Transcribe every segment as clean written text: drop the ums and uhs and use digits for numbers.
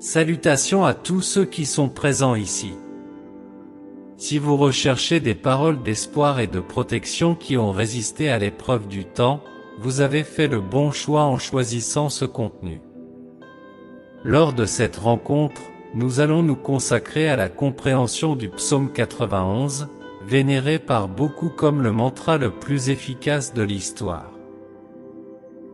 Salutations à tous ceux qui sont présents ici. Si vous recherchez des paroles d'espoir et de protection qui ont résisté à l'épreuve du temps, vous avez fait le bon choix en choisissant ce contenu. Lors de cette rencontre, nous allons nous consacrer à la compréhension du psaume 91, vénéré par beaucoup comme le mantra le plus efficace de l'histoire.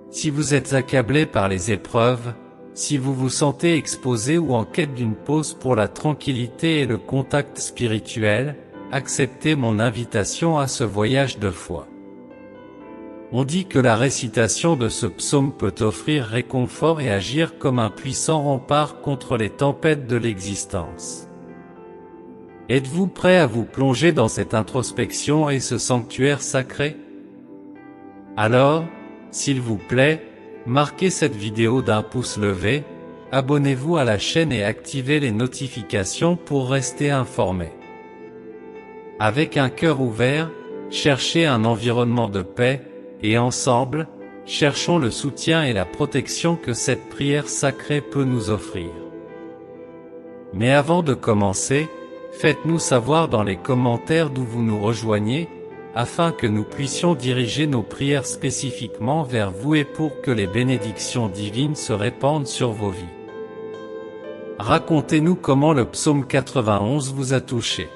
Si vous êtes accablé par les épreuves, si vous vous sentez exposé ou en quête d'une pause pour la tranquillité et le contact spirituel, acceptez mon invitation à ce voyage de foi. On dit que la récitation de ce psaume peut offrir réconfort et agir comme un puissant rempart contre les tempêtes de l'existence. Êtes-vous prêt à vous plonger dans cette introspection et ce sanctuaire sacré? Alors, s'il vous plaît, marquez cette vidéo d'un pouce levé, abonnez-vous à la chaîne et activez les notifications pour rester informé. Avec un cœur ouvert, cherchez un environnement de paix, et ensemble, cherchons le soutien et la protection que cette prière sacrée peut nous offrir. Mais avant de commencer, faites-nous savoir dans les commentaires d'où vous nous rejoignez, afin que nous puissions diriger nos prières spécifiquement vers vous et pour que les bénédictions divines se répandent sur vos vies. Racontez-nous comment le psaume 91 vous a touché.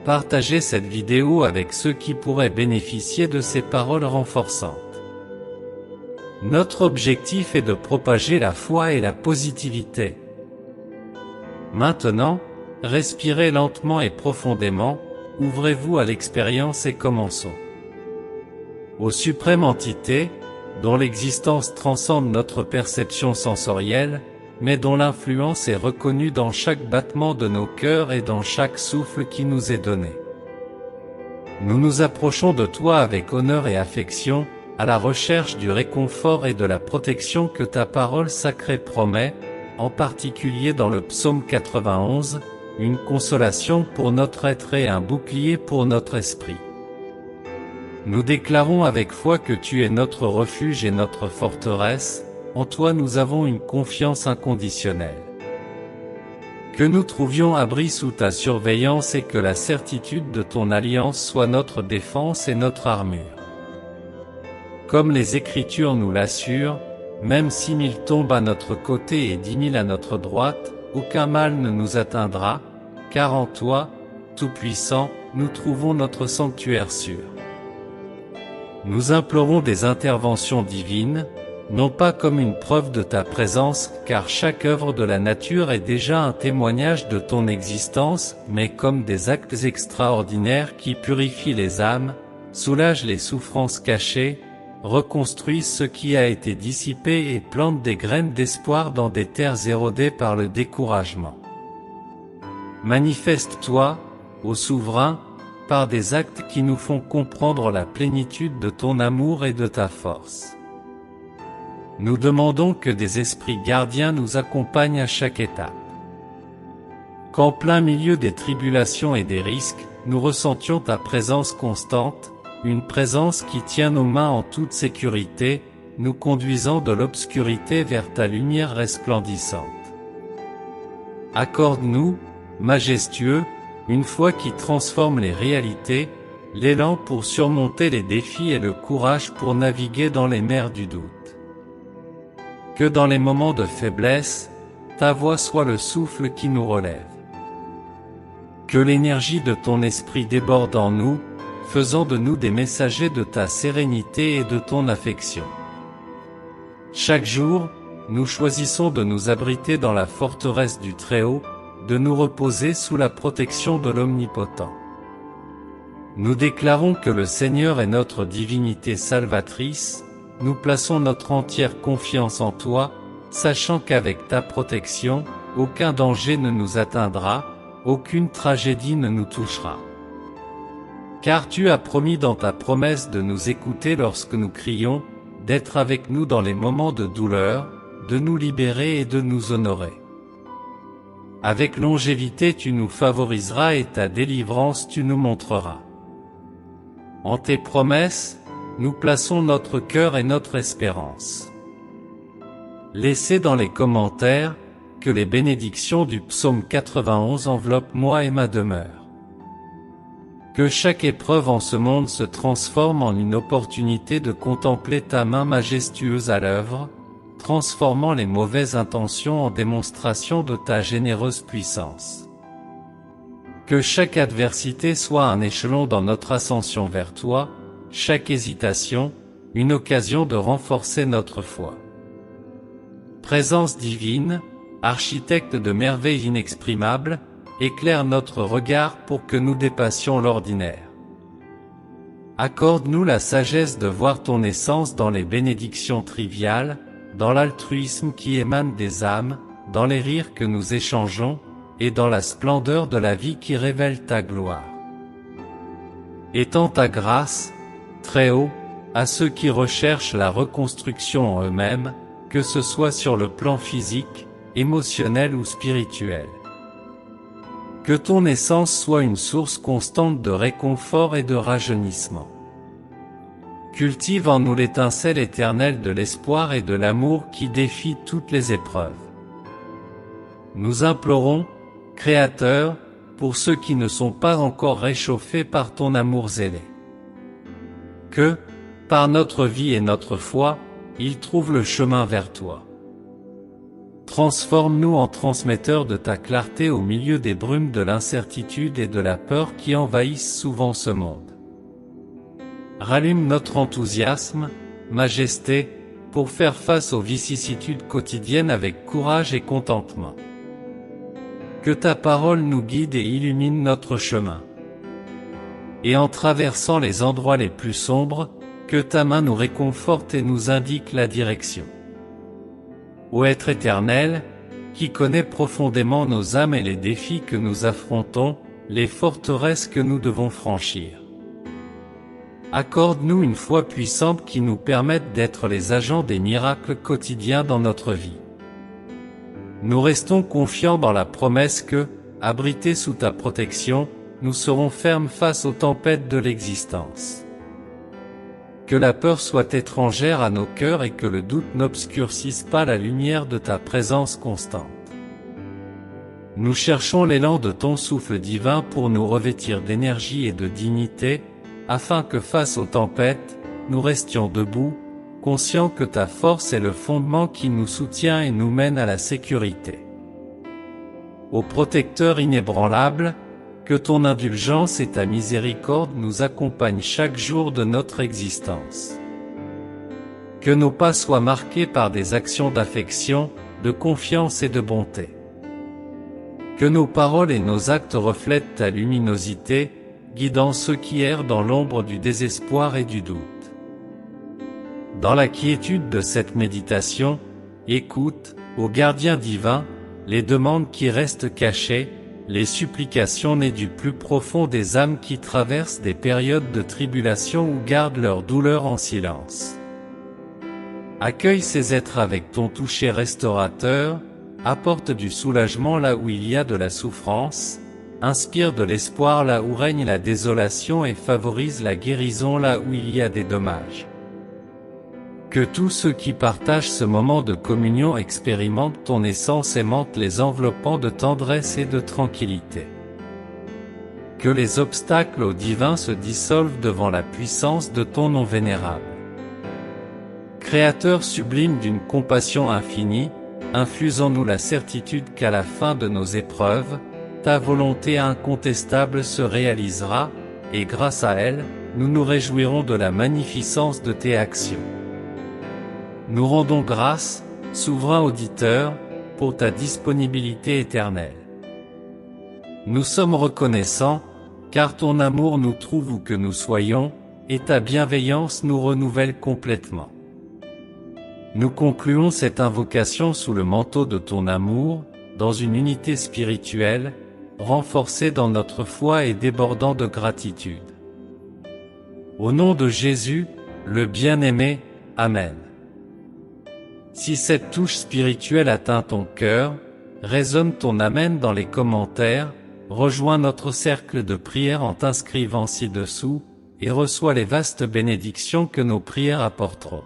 Partagez cette vidéo avec ceux qui pourraient bénéficier de ces paroles renforçantes. Notre objectif est de propager la foi et la positivité. Maintenant, respirez lentement et profondément, ouvrez-vous à l'expérience et commençons. Ô suprême entité, dont l'existence transcende notre perception sensorielle, mais dont l'influence est reconnue dans chaque battement de nos cœurs et dans chaque souffle qui nous est donné. Nous nous approchons de toi avec honneur et affection, à la recherche du réconfort et de la protection que ta parole sacrée promet, en particulier dans le psaume 91, une consolation pour notre être et un bouclier pour notre esprit. Nous déclarons avec foi que tu es notre refuge et notre forteresse, en toi nous avons une confiance inconditionnelle. Que nous trouvions abri sous ta surveillance et que la certitude de ton alliance soit notre défense et notre armure. Comme les Écritures nous l'assurent, même 6 000 tombent à notre côté et 10 000 à notre droite, aucun mal ne nous atteindra, car en toi, Tout-Puissant, nous trouvons notre sanctuaire sûr. Nous implorons des interventions divines, non pas comme une preuve de ta présence, car chaque œuvre de la nature est déjà un témoignage de ton existence, mais comme des actes extraordinaires qui purifient les âmes, soulagent les souffrances cachées, reconstruisent ce qui a été dissipé et plantent des graines d'espoir dans des terres érodées par le découragement. Manifeste-toi, ô souverain, par des actes qui nous font comprendre la plénitude de ton amour et de ta force. Nous demandons que des esprits gardiens nous accompagnent à chaque étape. Qu'en plein milieu des tribulations et des risques, nous ressentions ta présence constante, une présence qui tient nos mains en toute sécurité, nous conduisant de l'obscurité vers ta lumière resplendissante. Accorde-nous, majestueux, une foi qui transforme les réalités, l'élan pour surmonter les défis et le courage pour naviguer dans les mers du doute. Que dans les moments de faiblesse, ta voix soit le souffle qui nous relève. Que l'énergie de ton esprit déborde en nous, faisant de nous des messagers de ta sérénité et de ton affection. Chaque jour, nous choisissons de nous abriter dans la forteresse du Très-Haut, de nous reposer sous la protection de l'Omnipotent. Nous déclarons que le Seigneur est notre divinité salvatrice, nous plaçons notre entière confiance en toi, sachant qu'avec ta protection, aucun danger ne nous atteindra, aucune tragédie ne nous touchera. Car tu as promis dans ta promesse de nous écouter lorsque nous crions, d'être avec nous dans les moments de douleur, de nous libérer et de nous honorer. Avec longévité tu nous favoriseras et ta délivrance tu nous montreras. En tes promesses, nous plaçons notre cœur et notre espérance. Laissez dans les commentaires, que les bénédictions du psaume 91 enveloppent moi et ma demeure. Que chaque épreuve en ce monde se transforme en une opportunité de contempler ta main majestueuse à l'œuvre, transformant les mauvaises intentions en démonstration de ta généreuse puissance. Que chaque adversité soit un échelon dans notre ascension vers toi, chaque hésitation, une occasion de renforcer notre foi. Présence divine, architecte de merveilles inexprimables, éclaire notre regard pour que nous dépassions l'ordinaire. Accorde-nous la sagesse de voir ton essence dans les bénédictions triviales, dans l'altruisme qui émane des âmes, dans les rires que nous échangeons, et dans la splendeur de la vie qui révèle ta gloire. Étends ta grâce, très haut, à ceux qui recherchent la reconstruction en eux-mêmes, que ce soit sur le plan physique, émotionnel ou spirituel. Que ton essence soit une source constante de réconfort et de rajeunissement. Cultive en nous l'étincelle éternelle de l'espoir et de l'amour qui défie toutes les épreuves. Nous implorons, Créateur, pour ceux qui ne sont pas encore réchauffés par ton amour zélé. Que, par notre vie et notre foi, ils trouvent le chemin vers toi. Transforme-nous en transmetteurs de ta clarté au milieu des brumes de l'incertitude et de la peur qui envahissent souvent ce monde. Rallume notre enthousiasme, majesté, pour faire face aux vicissitudes quotidiennes avec courage et contentement. Que ta parole nous guide et illumine notre chemin. Et en traversant les endroits les plus sombres, que ta main nous réconforte et nous indique la direction. Ô être éternel, qui connaît profondément nos âmes et les défis que nous affrontons, les forteresses que nous devons franchir. Accorde-nous une foi puissante qui nous permette d'être les agents des miracles quotidiens dans notre vie. Nous restons confiants dans la promesse que, abrités sous ta protection, nous serons fermes face aux tempêtes de l'existence. Que la peur soit étrangère à nos cœurs et que le doute n'obscurcisse pas la lumière de ta présence constante. Nous cherchons l'élan de ton souffle divin pour nous revêtir d'énergie et de dignité, afin que face aux tempêtes, nous restions debout, conscients que ta force est le fondement qui nous soutient et nous mène à la sécurité. Ô protecteur inébranlable, que ton indulgence et ta miséricorde nous accompagnent chaque jour de notre existence. Que nos pas soient marqués par des actions d'affection, de confiance et de bonté. Que nos paroles et nos actes reflètent ta luminosité, guidant ceux qui errent dans l'ombre du désespoir et du doute. Dans la quiétude de cette méditation, écoute, ô gardien divin, les demandes qui restent cachées, les supplications nées du plus profond des âmes qui traversent des périodes de tribulation ou gardent leur douleur en silence. Accueille ces êtres avec ton toucher restaurateur, apporte du soulagement là où il y a de la souffrance, inspire de l'espoir là où règne la désolation et favorise la guérison là où il y a des dommages. Que tous ceux qui partagent ce moment de communion expérimentent ton essence aimante les enveloppant de tendresse et de tranquillité. Que les obstacles au divin se dissolvent devant la puissance de ton nom vénérable. Créateur sublime d'une compassion infinie, infuse en nous la certitude qu'à la fin de nos épreuves, ta volonté incontestable se réalisera, et grâce à elle, nous nous réjouirons de la magnificence de tes actions. Nous rendons grâce, souverain auditeur, pour ta disponibilité éternelle. Nous sommes reconnaissants, car ton amour nous trouve où que nous soyons, et ta bienveillance nous renouvelle complètement. Nous concluons cette invocation sous le manteau de ton amour, dans une unité spirituelle, renforcée dans notre foi et débordant de gratitude. Au nom de Jésus, le bien-aimé, Amen. Si cette touche spirituelle atteint ton cœur, résonne ton Amen dans les commentaires, rejoins notre cercle de prière en t'inscrivant ci-dessous, et reçois les vastes bénédictions que nos prières apporteront.